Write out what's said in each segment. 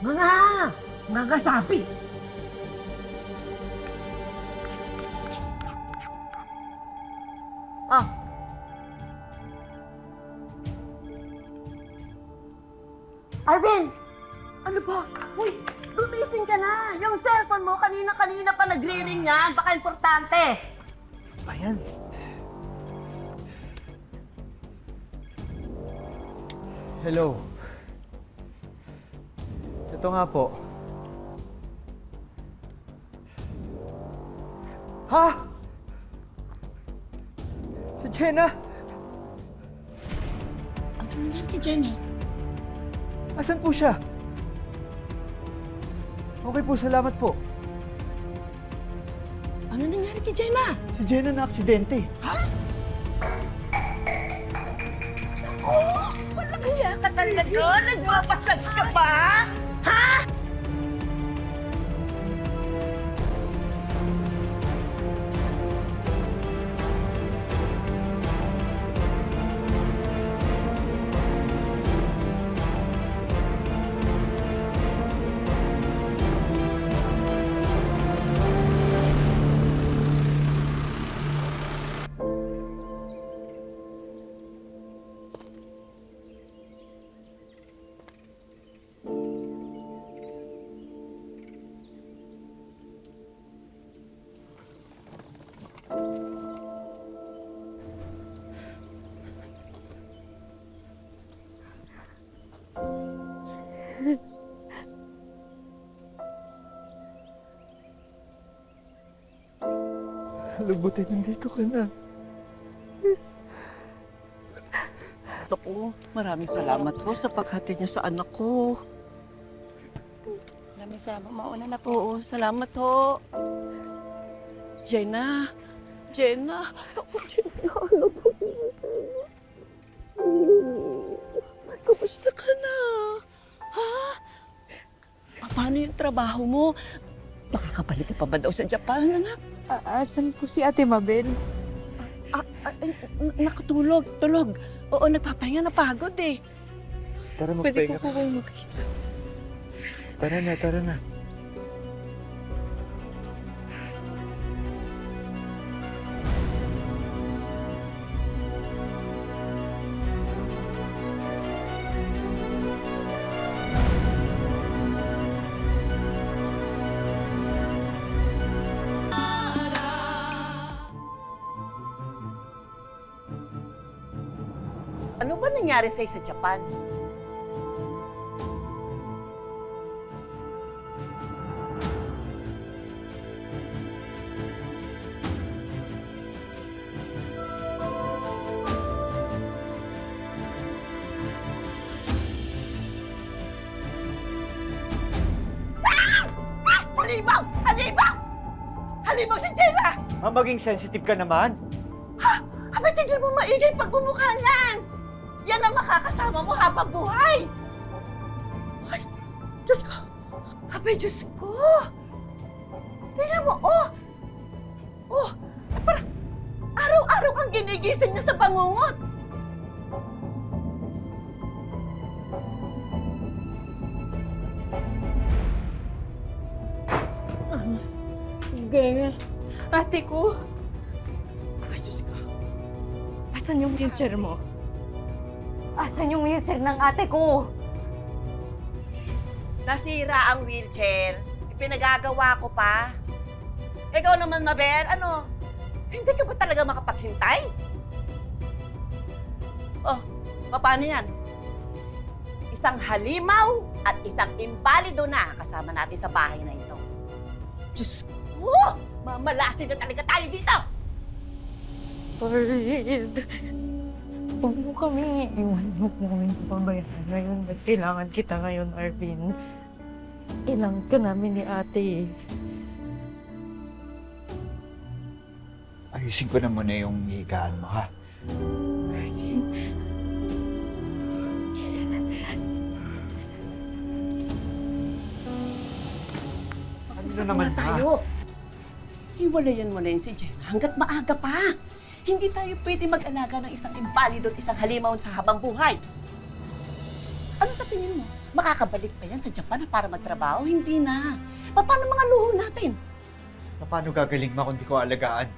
Mga! Mga sapi! Ah! Arvin! Ano ba? Uy, gumising ka na! Yung cellphone mo, kanina-kanina pa nagre-ring yan. Baka importante. Ayan. Hello. Ito nga po. Ha? Si Jenna? Ano nangyari kay Jenna? Asan po siya? Okay po, salamat po. Ano nangyari kay Jenna? Si Jenna na aksidente. Walang hiya ka talaga! Nagpapasag ka pa! Ha? Lubuti, nandito ka na. Naku, maraming salamat ho sa paghatid niyo sa anak ko. Maraming salamat. Mauna na po. Oo, salamat ho. Jenna, Jenna. Ako, Jenna, ano po? Kamusta ka na? Ha? Paano yung trabaho mo? Makakabalik ka pa ba daw sa Japan, anak? Asan po si Ate Mabel? Nakatulog, tulog. Oo, nagpapahinga, napagod eh. Tara, Pwede magpahinga ko po ka. kayo makita. Tara na, tara na. Ano ba nangyari sa'yo sa Japan? Halimaw! Halimaw! Halimaw si Jenna! Maging sensitive ka naman. Abay, tignan mo maigay pag bumukha niyan! Yan ang makakasama mo habang buhay! Ay, Diyos ko! Abay, Diyos ko! Tignan mo, oh! Oh, parang araw-araw kang ginigising niya sa bangungot! Ate ko, Ay, Diyos ko! asan yung wheelchair mo? Asan yung wheelchair ng ate ko? Nasira ang wheelchair. Ipinagagawa ko pa. Ikaw naman, Mabel, ano? Hindi ka ba talaga makapaghintay? Oh, paano yan? Isang halimaw at isang imbalido na kasama natin sa bahay na ito. Diyos ko! Mamalasin na talaga tayo dito! Farid, huwag mo kami iiwan. Huwag mo kami pabayaan ngayon. Mas kailangan kita ngayon, Arvin. Kailangan ka namin ni ate. Ayusin ko na muna yung higaan mo, ha? Ano na naman, ha? tayo. Hiwalayan mo na yun si Jenna hanggat maaga pa. Hindi tayo pwede mag-alaga ng isang imbalido at isang halimaw sa habang buhay. Ano sa tingin mo? Makakabalik pa yan sa Japan para magtrabaho? Hindi na. Paano mga luho natin? Paano gagaling ma kung di ko alagaan?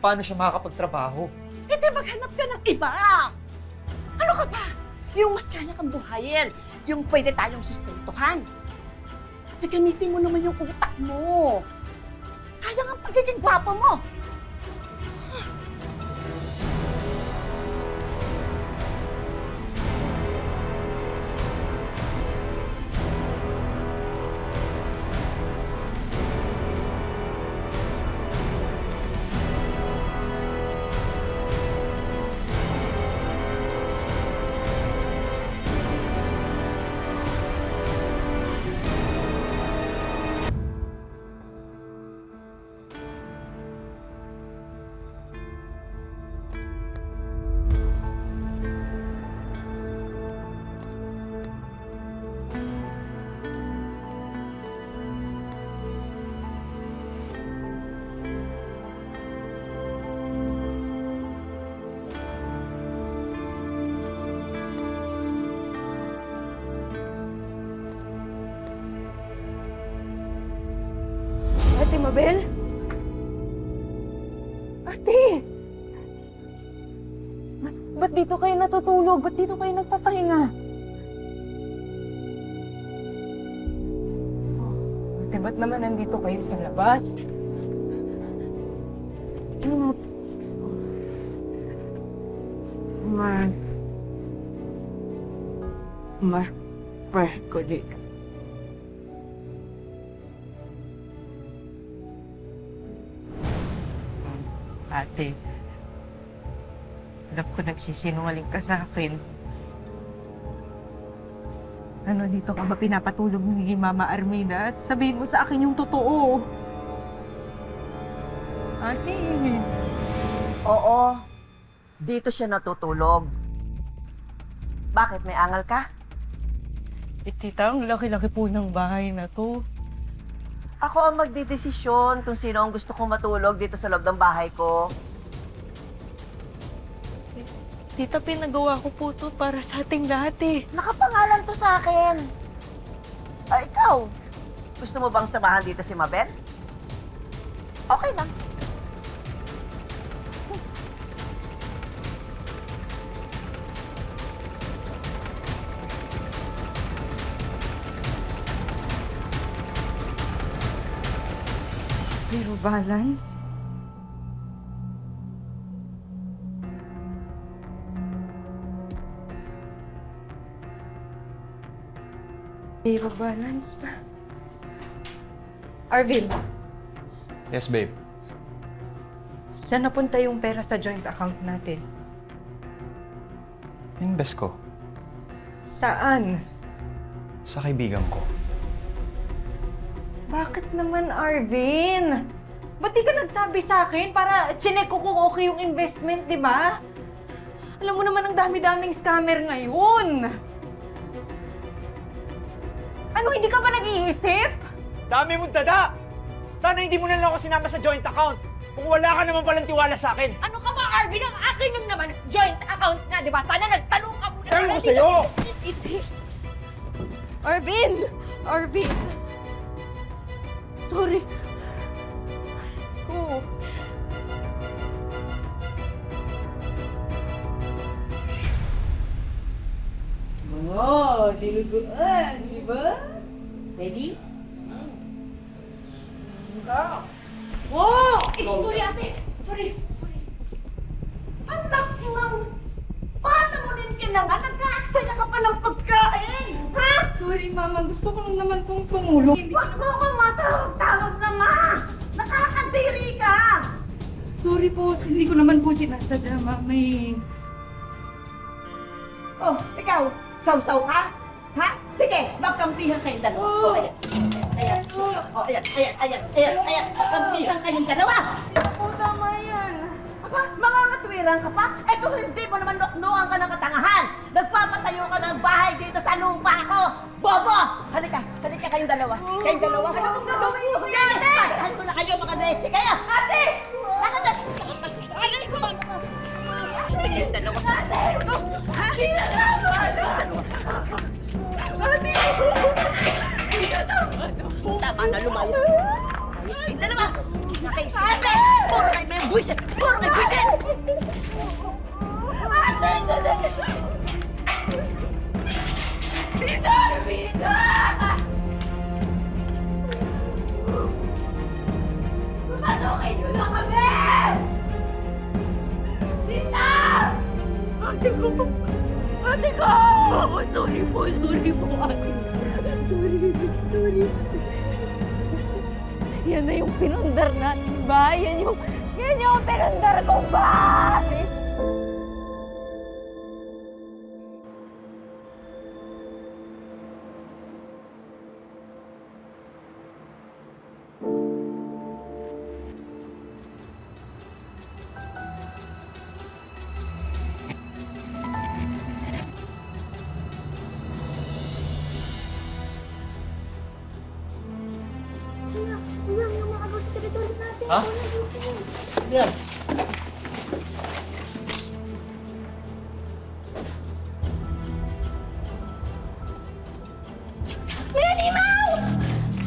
Paano siya makakapagtrabaho? Hindi maghanap ka ng iba. Ano ka ba? Yung mas kaya kang buhayin. Yung pwede tayong sustentuhan. Gamitin mo naman yung utak mo. Sayang ang pagiging gwapo mo. Ate Mabel? Ate! Ba't dito kayo natutulog? Ba't dito kayo nagpapahinga? Ate, ba't naman nandito kayo sa labas? Mercury. Ate, alam ko nagsisinungaling ka sa akin. Ano, dito ka ba pinapatulog ni Mama Armida? Sabihin mo sa akin yung totoo. Ate. Oo. Dito siya natutulog. Bakit? May angal ka? Tita, ang laki-laki po ng bahay na to. Ako ang magdidesisyon kung sino ang gusto kong matulog dito sa loob ng bahay ko. Tita, pinagawa ko po to para sa ating lahat eh. Nakapangalan to sa akin. Ikaw, gusto mo bang samahan dito si Mabel? Okay lang. Zero balance? Zero balance pa. Arvin, Yes, babe. saan napunta yung pera sa joint account natin? Invest ko. Saan? Sa kaibigan ko. Bakit naman, Arvin? Ba't di ka nagsabi sa akin para chinek ko kung okay yung investment, di ba? Alam mo naman ang dami-daming scammer ngayon. Ano, hindi ka ba nag-iisip? Dami mong dada! Sana hindi mo na lang ako sinama sa joint account. Kung wala ka naman palang tiwala sa akin. Ano ka ba, Arvin? Ang akin lang naman, joint account nga, di ba? Sana nagtanong ka muna. Tanong ko sa'yo! Isip. Arvin! Arvin! Sorry. Ko. Oh, diluguan, di ba? Ready? Wow! Sorry, ate. Sorry. Anak ng... Paano mo rin kailangan? Nag-aaksaya ka pa ng pagkain! Ha? Sorry, Mama. Gusto ko lang naman pong tumulong. Huwag mo akong matawag-tawag na ma! Nakakadiri ka! Sorry po. Hindi ko naman po sinasadya, Ma. May... Oh, ikaw, saw-saw ka? Ha? Sige, magkampihan kayong dalawa. Oh, ayan. Ayan. Oh, ayan. Kampihan kayong dalawa. Po, tama yan. Aba, mangangatwiran ka pa? Eh kung hindi mo naman nuknuan ka ng katangahan, nagpapatayo ka ng bahay dito sa lupa ko! Bobo! Halika kayong dalawa. Kayong dalawa. Ano mong gagawin mo? Patahan ko na kayo, mga leche kayo! Ate! Lakad na! Ano yung sumama ka? Gusto kayong dalawa sa bahay ko? Ha? Ate! tama na lumayas. Lumayas kayong dalawa! Wala kayong sinabi! Puro kayo may buwisit! Puro kayo buwisit! Ate, sandali! Tita Arvina! Pasukin niyo na kami! Tita! Ate ko! Ate ko! Sorry po, ate. Sorry. Yan na yung pinundar natin ba? Yan yung pinundar ko ba? Ha? Yan.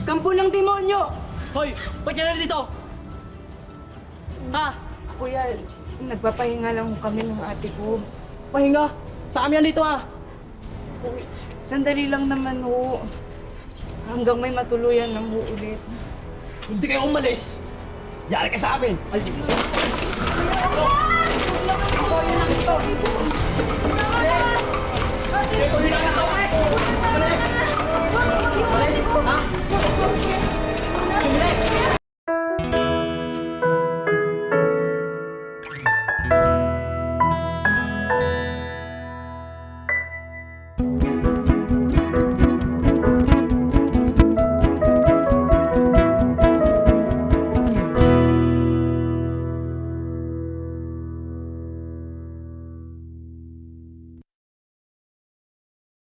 Kampo ng demonyo! Hoy! Ba't ka na dito? Ha? Kuya, nagpapahinga lang kami ng ate ko. Pahinga! Sa kami yan dito ha! Sandali lang naman ho. Hanggang may matuluyan ng ulit. Hindi kayo umalis! Yari ka sa amin! Ito